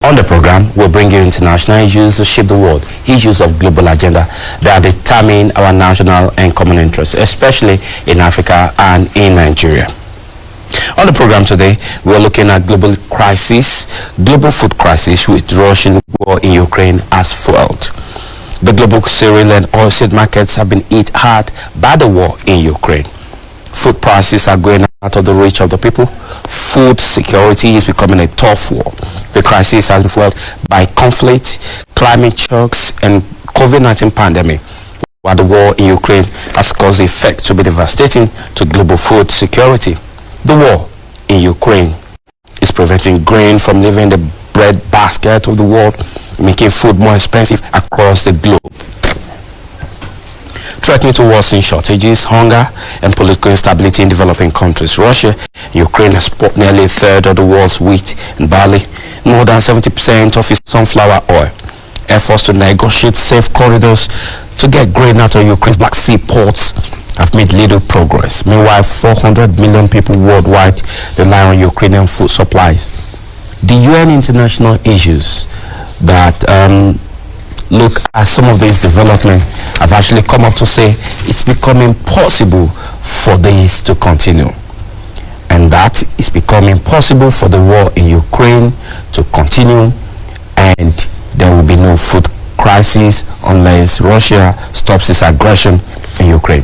On the program, we'll bring you international issues to shape the world, issues of global agenda that determine our national and common interests, especially in Africa and in Nigeria. On the program today, we're looking at global food crisis with Russian war in Ukraine as fueled. The global cereal and oilseed markets have been hit hard by the war in Ukraine. Food prices are going out of the reach of the people. Food security is becoming a tough war. The crisis has been fueled by conflict, climate shocks, and COVID-19 pandemic, while the war in Ukraine has caused the effect to be devastating to global food security. The war in Ukraine is preventing grain from leaving the breadbasket of the world, making food more expensive across the globe, threatening to worsen shortages, hunger, and political instability in developing countries. Russia and Ukraine export nearly a third of the world's wheat and barley, more than 70% of its sunflower oil. Efforts to negotiate safe corridors to get grain out of Ukraine's Black Sea ports have made little progress. Meanwhile, 400 million people worldwide rely on Ukrainian food supplies. The UN international issues that look at some of these developments have actually come up to say it's becoming possible for this to continue, and that it's becoming possible for the war in Ukraine to continue, and there will be no food crisis unless Russia stops its aggression in Ukraine.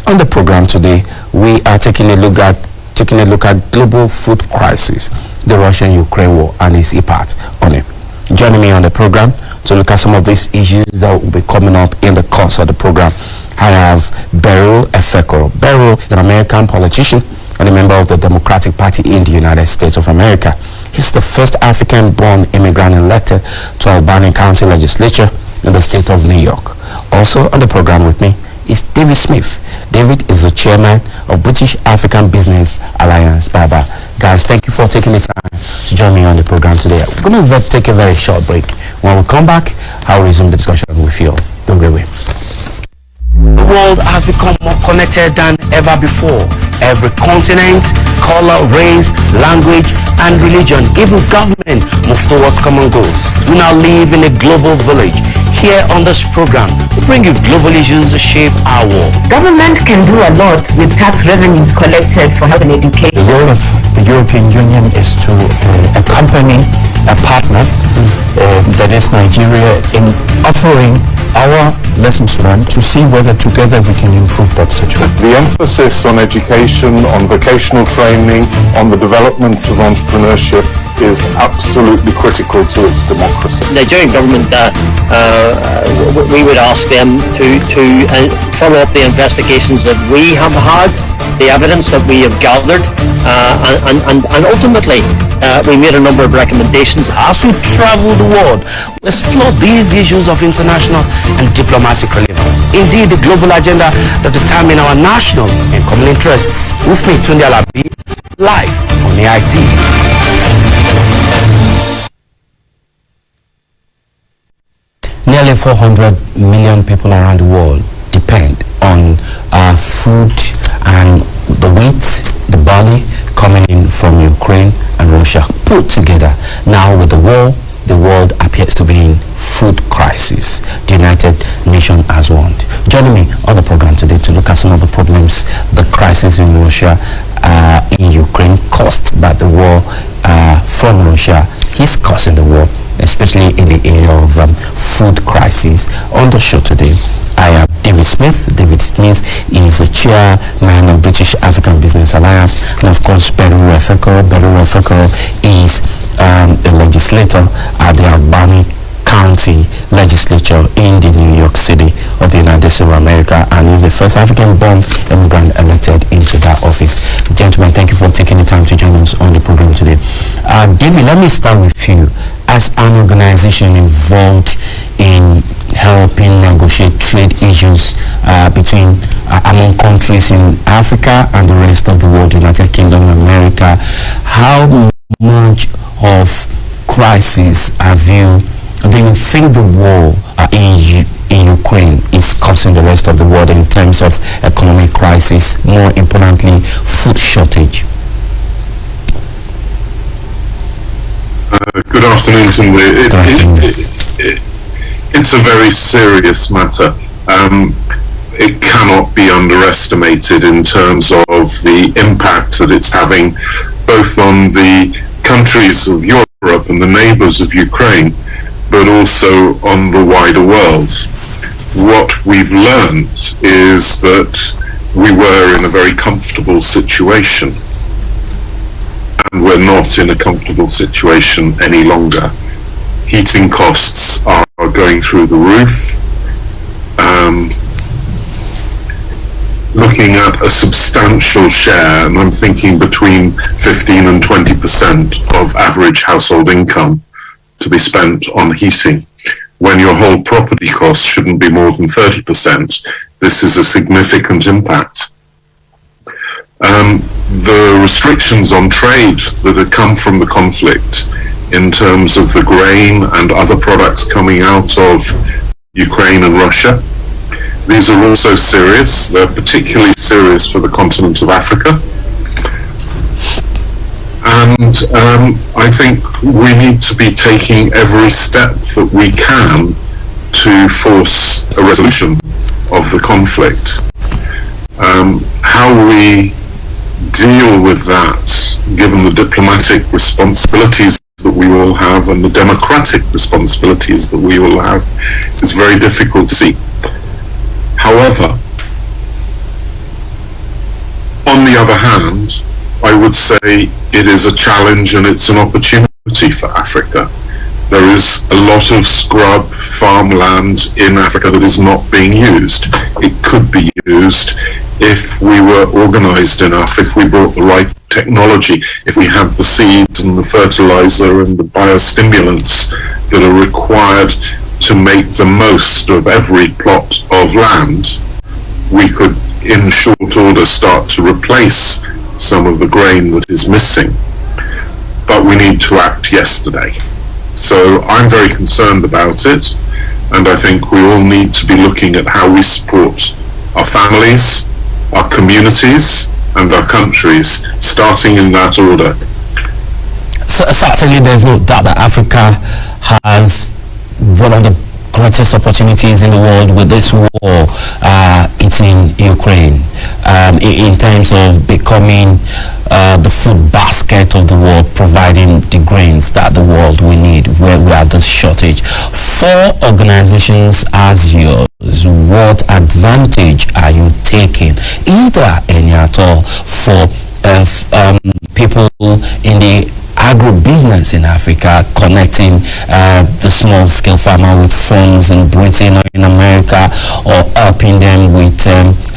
On the program today, we are taking a look at global food crisis, the Russian-Ukraine war, and its impact on it. Joining me on the program to look at some of these issues that will be coming up in the course of the program, I have Beroro Efekoro. Beroro is an American politician and a member of the Democratic Party in the United States of America. He's the first African-born immigrant elected to Albany County legislature in the state of New York. Also on the program with me is David Smith. David is the chairman of British African Business Alliance, BABA. Guys, thank you for taking the time to join me on the program today. We're going to take a very short break. When we come back, I'll resume the discussion with you. Don't go away. The world has become more connected than ever before. Every continent, color, race, language, and religion, even government, move towards common goals. We now live in a global village. Here on this program, we bring you global issues to shape our world. Government can do a lot with tax revenues collected for health and education. The role of the European Union is to accompany a partner, that is Nigeria, in offering our lessons learned to see whether together we can improve that situation. The emphasis on education, on vocational training, on the development of entrepreneurship is absolutely critical to its democracy. The Nigerian government, we would ask them to follow up the investigations that we have had, the evidence that we have gathered, and ultimately we made a number of recommendations. As we travel the world, we explore these issues of international and diplomatic relevance. Indeed, the global agenda that determine our national and common interests. With me, Tunde Alabi, live on AIT. Nearly 400 million people around the world depend on food and the wheat, the barley coming in from Ukraine and Russia put together. Now with the war, the world appears to be in food crisis. The United Nations has warned. Joining me on the program today to look at some of the problems the crisis in Russia, in Ukraine caused by the war from Russia is causing the war, especially in the area of food crisis. On the show today, I have David Smith. David Smith is the chairman of British African Business Alliance, and of course Beroro Efekoro. Beroro Efekoro is a legislator at the Albany County legislature in the New York City of the United States of America, and is the first African-born immigrant elected into that office. Gentlemen, thank you for taking the time to join us on the program today. David, let me start with you. As an organization involved in helping negotiate trade issues between among countries in Africa and the rest of the world, United Kingdom, America, how much of crisis do you think the war in Ukraine is causing the rest of the world in terms of economic crisis, more importantly, food shortage? Good afternoon, it's a very serious matter. It cannot be underestimated in terms of the impact that it's having both on the countries of Europe and the neighbours of Ukraine, but also on the wider world. What we've learned is that we were in a very comfortable situation, and we're not in a comfortable situation any longer. Heating costs are going through the roof. Looking at a substantial share, and I'm thinking between 15 and 20% of average household income to be spent on heating, when your whole property cost shouldn't be more than 30%. This is a significant impact. The restrictions on trade that have come from the conflict in terms of the grain and other products coming out of Ukraine and Russia, these are also serious. They're particularly serious for the continent of Africa. And I think we need to be taking every step that we can to force a resolution of the conflict. How we deal with that, given the diplomatic responsibilities that we all have and the democratic responsibilities that we all have, is very difficult to see. However, on the other hand, I would say it is a challenge and it's an opportunity for Africa. There is a lot of scrub farmland in Africa that is not being used. It could be used if we were organized enough, if we brought the right technology, if we had the seeds and the fertilizer and the biostimulants that are required to make the most of every plot of land. We could, in short order, start to replace some of the grain that is missing. But we need to act yesterday. So I'm very concerned about it, and I think we all need to be looking at how we support our families, our communities, and our countries, starting in that order. So, certainly there's no doubt that Africa has one of the greatest opportunities in the world with this war hitting Ukraine, in terms of becoming the food basket of the world, providing the grains that the world will need where we have this shortage. For organizations as yours, what advantage are you taking, is there any at all, for people in the agro-business in Africa, connecting the small-scale farmer with funds in Britain or in America, or helping them with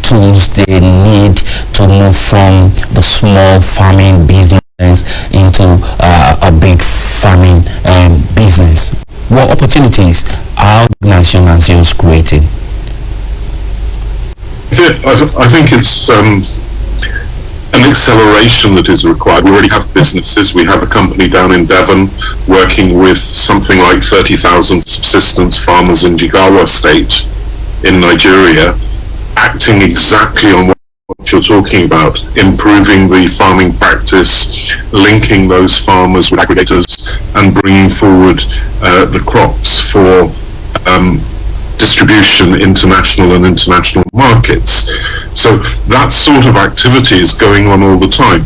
tools they need to move from the small farming business into a big farming business? What opportunities are organizations as yours creating? I think it's an acceleration that is required. We already have businesses. We have a company down in Devon working with something like 30,000 subsistence farmers in Jigawa state in Nigeria, acting exactly on what you're talking about, improving the farming practice, linking those farmers with aggregators, and bringing forward the crops for distribution, international markets. So that sort of activity is going on all the time.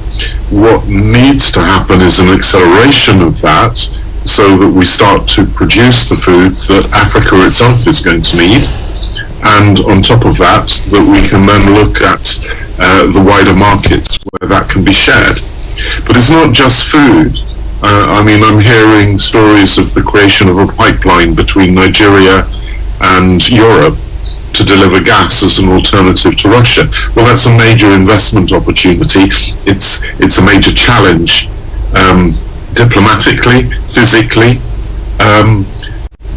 What needs to happen is an acceleration of that, so that we start to produce the food that Africa itself is going to need, and on top of that, that we can then look at the wider markets where that can be shared. But it's not just food. I'm hearing stories of the creation of a pipeline between Nigeria and Europe to deliver gas as an alternative to Russia. Well, that's a major investment opportunity. It's a major challenge, diplomatically, physically,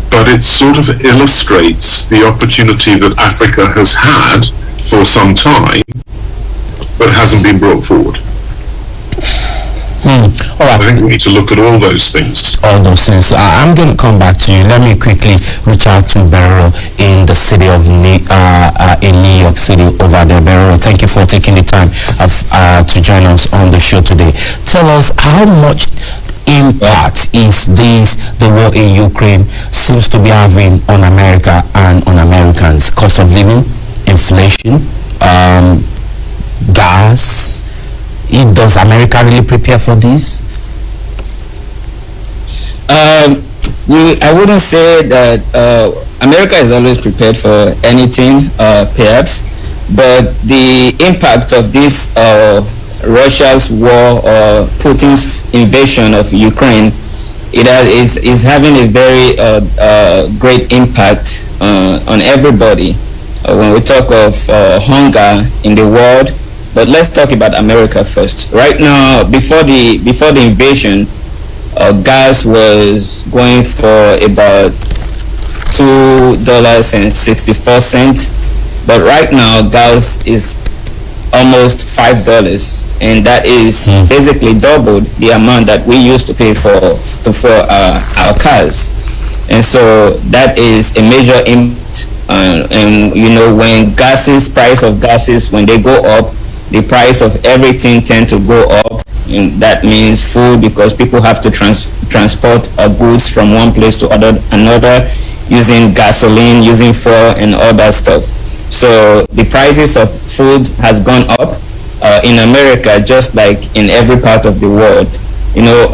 but it sort of illustrates the opportunity that Africa has had for some time, but hasn't been brought forward. All right. I think we need to look at all those things. All those things. I'm going to come back to you. Let me quickly reach out to Beroro in the city of in New York City over there. Beroro, thank you for taking the time to join us on the show today. Tell us how much impact is this the war in Ukraine seems to be having on America and on Americans? Cost of living, inflation, gas. Does America really prepare for this? I wouldn't say that America is always prepared for anything, perhaps, but the impact of this Russia's war or Putin's invasion of Ukraine, is having a very great impact on everybody. When we talk of hunger in the world, but let's talk about America first. Right now, before the invasion, gas was going for about $2.64, but right now gas is almost $5, and that is basically doubled the amount that we used to pay for our cars. And so that is a major impact. And you know, when price of gases, when they go up, the price of everything tend to go up, and that means food, because people have to transport goods from one place to another using gasoline, using fuel, and all that stuff. So the prices of food has gone up in America, just like in every part of the world. You know,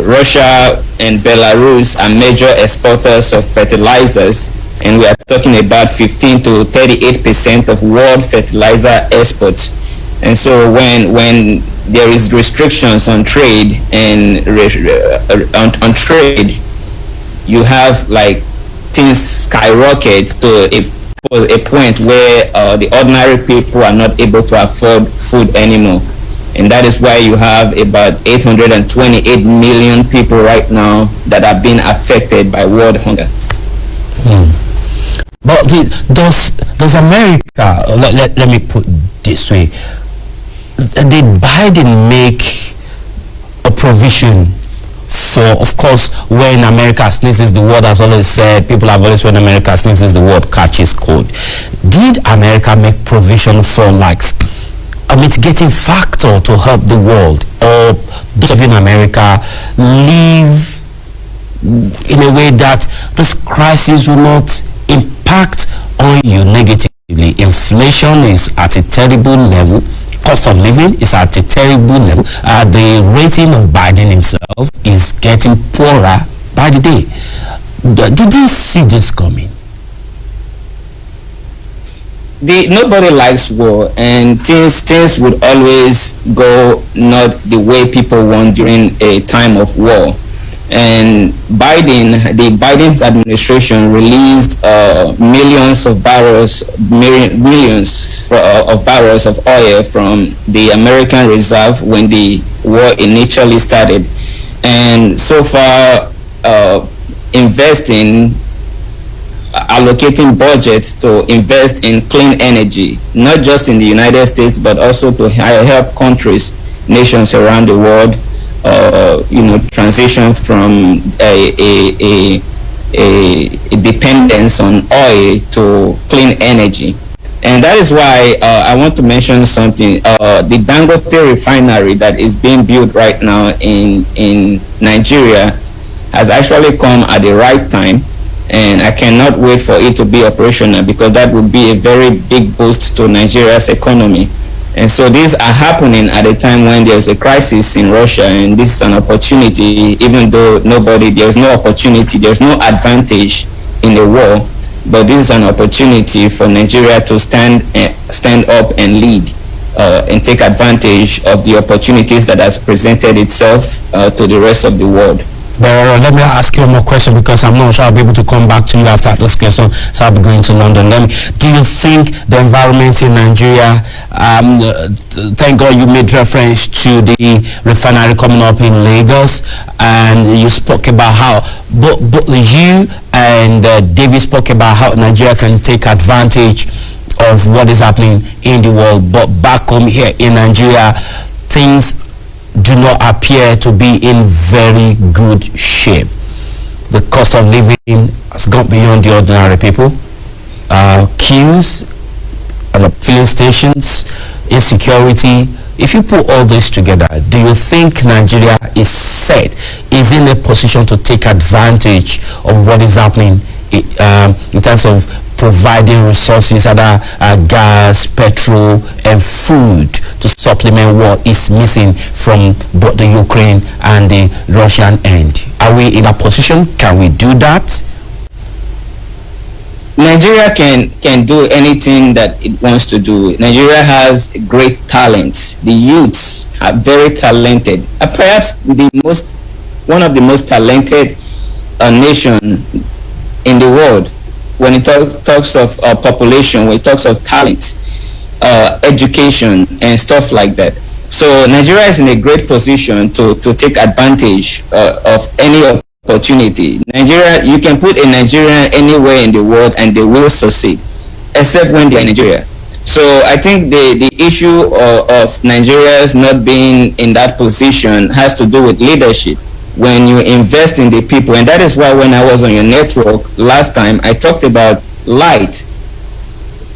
Russia and Belarus are major exporters of fertilizers, and we are talking about 15 to 38% of world fertilizer exports. And so when there is restrictions on trade and on trade, you have like things skyrocket to a point where the ordinary people are not able to afford food anymore. And that is why you have about 828 million people right now that are being affected by world hunger. But does America, let me put this way, did Biden make a provision for, of course, when America sneezes, the world has always said, people have always, when America sneezes, the world catches cold. Did America make provision for like a mitigating factor to help the world, or those in America live in a way that this crisis will not impact on you negatively? Inflation is at a terrible level. Cost of living is at a terrible level. The rating of Biden himself is getting poorer by the day. Did you see this coming? Nobody likes war, and things would always go not the way people want during a time of war. And Biden's administration released millions of barrels of oil from the American reserve when the war initially started. And so far, allocating budgets to invest in clean energy, not just in the United States, but also to help nations around the world, transition from a dependence on oil to clean energy. And that is why I want to mention something. The Dangote refinery that is being built right now in Nigeria has actually come at the right time, and I cannot wait for it to be operational, because that would be a very big boost to Nigeria's economy. And so these are happening at a time when there's a crisis in Russia, and this is an opportunity, even though there's no opportunity, there's no advantage in the war, but this is an opportunity for Nigeria to stand up and lead and take advantage of the opportunities that has presented itself to the rest of the world. Beroro, let me ask you one more question, because I'm not sure I'll be able to come back to you after this question, so I'll be going to London. Do you think the environment in Nigeria, thank God you made reference to the refinery coming up in Lagos, and you spoke about how, both you and David spoke about how Nigeria can take advantage of what is happening in the world, but back home here in Nigeria, things do not appear to be in very good shape. The cost of living has gone beyond the ordinary people. Queues at filling stations, insecurity, if you put all this together, do you think Nigeria is in a position to take advantage of what is happening in terms of providing resources, other gas, petrol, and food to supplement what is missing from both the Ukraine and the Russian end? Are we in a position? Can we do that? Nigeria can do anything that it wants to do. Nigeria has great talents. The youths are very talented. Perhaps one of the most talented nation in the world when it talks of population, when it talks of talent, education, and stuff like that. So Nigeria is in a great position to take advantage of any opportunity. Nigeria, you can put a Nigerian anywhere in the world and they will succeed, except when they are in Nigeria. So I think the issue of Nigerians not being in that position has to do with leadership. When you invest in the people, and that is why when I was on your network last time, I talked about light.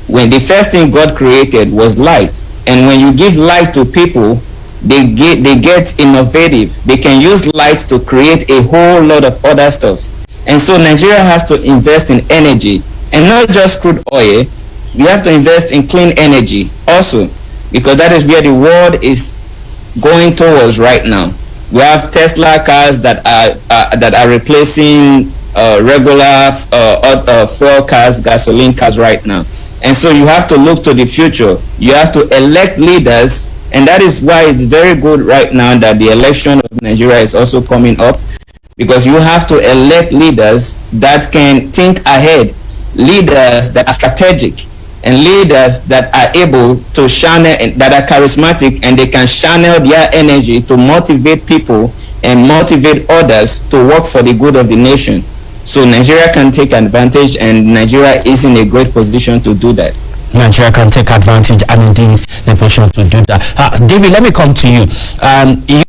When the first thing God created was light, and when you give light to people, they get innovative. They can use light to create a whole lot of other stuff. And so Nigeria has to invest in energy, and not just crude oil. You have to invest in clean energy also, because that is where the world is going towards right now. We have Tesla cars that are replacing regular fuel cars, gasoline cars right now. And so you have to look to the future. You have to elect leaders. And that is why it's very good right now that the election of Nigeria is also coming up, because you have to elect leaders that can think ahead, leaders that are strategic, and leaders that are able to channel, that are charismatic, and they can channel their energy to motivate people and motivate others to work for the good of the nation. So Nigeria can take advantage, and Nigeria is in a great position to do that. Nigeria can take advantage and indeed the position to do that. David, let me come to you.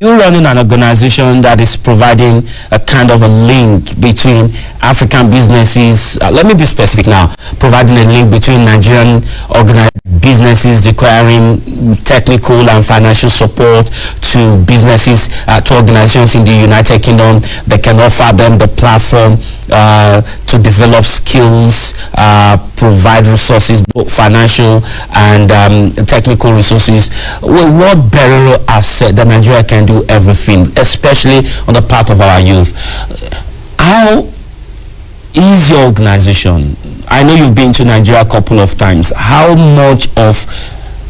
You're running an organization that is providing a kind of a link between African businesses. Let me be specific now. Providing a link between Nigerian organized businesses requiring technical and financial support to businesses, to organizations in the United Kingdom that can offer them the platform to develop skills, provide resources, both financial and technical resources. With what Beroro has said, that Nigeria can do everything, especially on the part of our youth. How is your organization? I know you've been to Nigeria a couple of times. How much of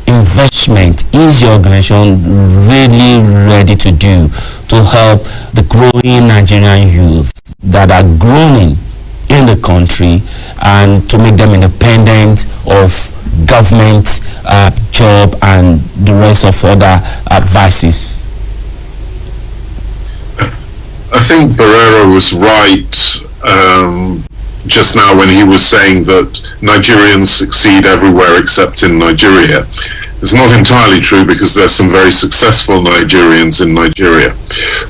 investment is your organization really ready to do to help the growing Nigerian youth that are growing in the country and to make them independent of government job and the rest of other vices? I think Beroro was right just now when he was saying that Nigerians succeed everywhere except in Nigeria. It's not entirely true, because there's some very successful Nigerians in Nigeria.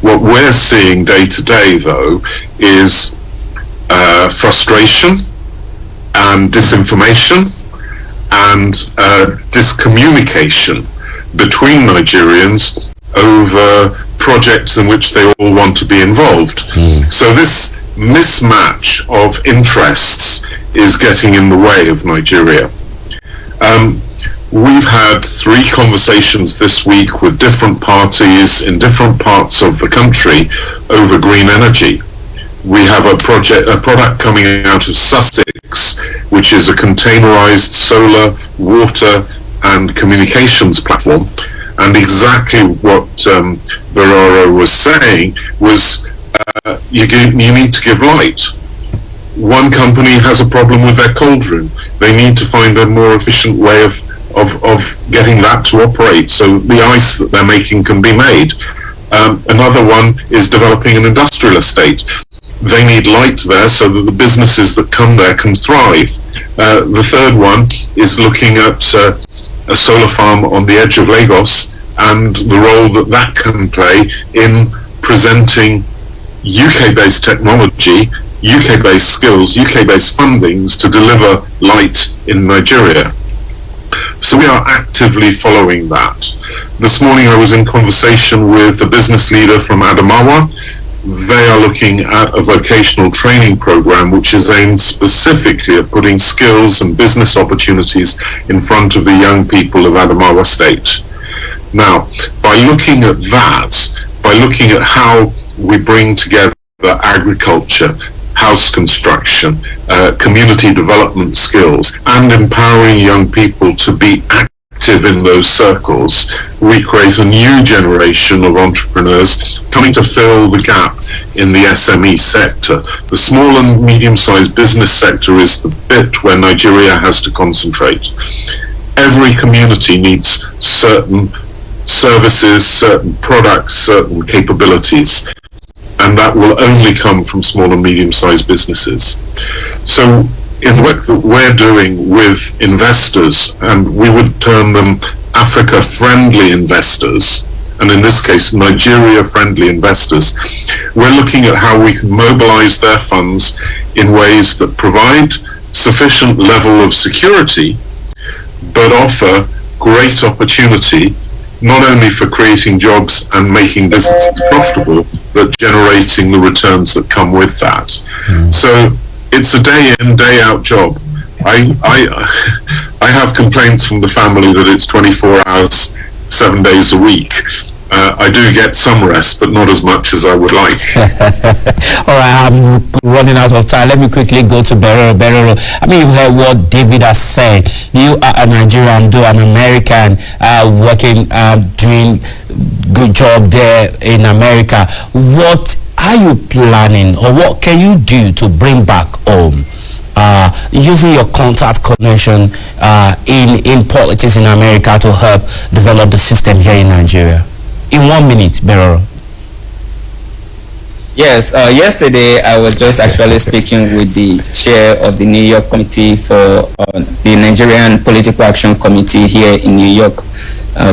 What we're seeing day to day, though, is frustration and disinformation and discommunication between Nigerians over projects in which they all want to be involved. So this mismatch of interests is getting in the way of Nigeria. We've had 3 conversations this week with different parties in different parts of the country over green energy. We have a product coming out of Sussex, which is a containerized solar, water, and communications platform. And exactly what Beroro was saying was you need to give light. One company has a problem with their cold room. They need to find a more efficient way of getting that to operate so the ice that they're making can be made. Another one is developing an industrial estate. They need light there so that the businesses that come there can thrive. The third one is looking at a solar farm on the edge of Lagos and the role that that can play in presenting UK-based technology, UK-based skills, UK-based fundings to deliver light in Nigeria. So we are actively following that. This morning I was in conversation with a business leader from Adamawa. They are looking at a vocational training program which is aimed specifically at putting skills and business opportunities in front of the young people of Adamawa State. Now, by looking at that, by looking at how we bring together agriculture, house construction, community development skills, and empowering young people to be active in those circles, we create a new generation of entrepreneurs coming to fill the gap in the SME sector. The small and medium-sized business sector is the bit where Nigeria has to concentrate. Every community needs certain services, certain products, certain capabilities, and that will only come from small and medium-sized businesses. So in the work that we're doing with investors, and we would term them Africa-friendly investors, and in this case Nigeria-friendly investors, we're looking at how we can mobilize their funds in ways that provide sufficient level of security but offer great opportunity, not only for creating jobs and making businesses profitable, but generating the returns that come with that. So it's a day in, day out job. I have complaints from the family that it's 24 hours, 7 days a week. I do get some rest, but not as much as I would like. All right, I'm running out of time. Let me quickly go to Beroro. I mean, you've heard what David has said. You are a Nigerian, though an American, working, doing good job there in America. What are you planning, or what can you do to bring back home? Using your contact connection in politics in America to help develop the system here in Nigeria. In 1 minute, Beroro. Yes, yesterday I was just actually speaking with the chair of the New York Committee for the Nigerian Political Action Committee here in New York.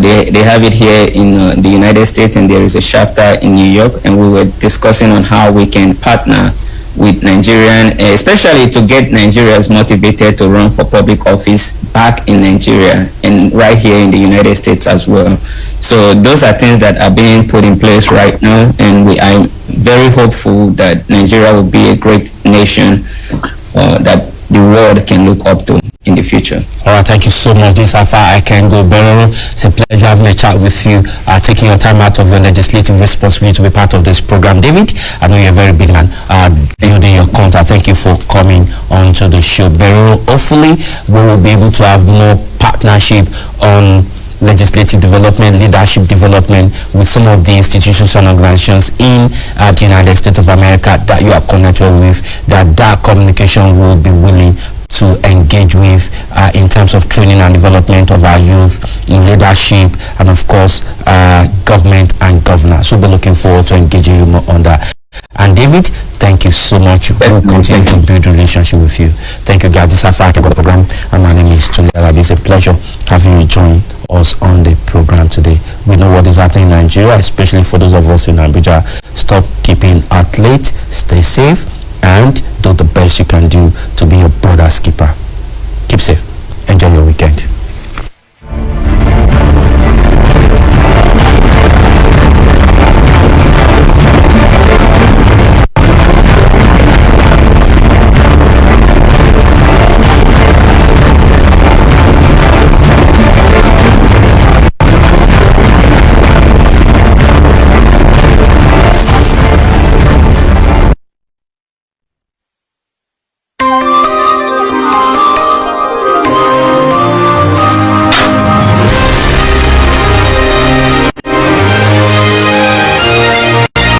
They have it here in the United States, and there is a chapter in New York, and we were discussing on how we can partner with Nigerian, especially to get Nigerians motivated to run for public office back in Nigeria and right here in the United States as well. So those are things that are being put in place right now, and I'm very hopeful that Nigeria will be a great nation that the world can look up to in the future. All right, thank you so much. This is how far I can go, Beroro. It's a pleasure having a chat with you, taking your time out of your legislative responsibility to be part of this program. David, I know you're a very busy man, building your contact. Thank you for coming on to the show, Beroro. Hopefully, we will be able to have more partnership on legislative development, leadership development with some of the institutions and organizations in the United States of America that you are connected with, that communication will be willing to engage with in terms of training and development of our youth in leadership, and of course government and governance. So we're looking forward to engaging you more on that. And David, thank you so much. We'll continue to build relationship with you. Thank you, guys. This is how far I can go program, and my name is Tunde. It's a pleasure having you join us on the program today. We know what is happening in Nigeria, especially for those of us in Abuja. Stop keeping out late, stay safe, and do the best you can do to be your brother's keeper. Keep safe. Enjoy your weekend.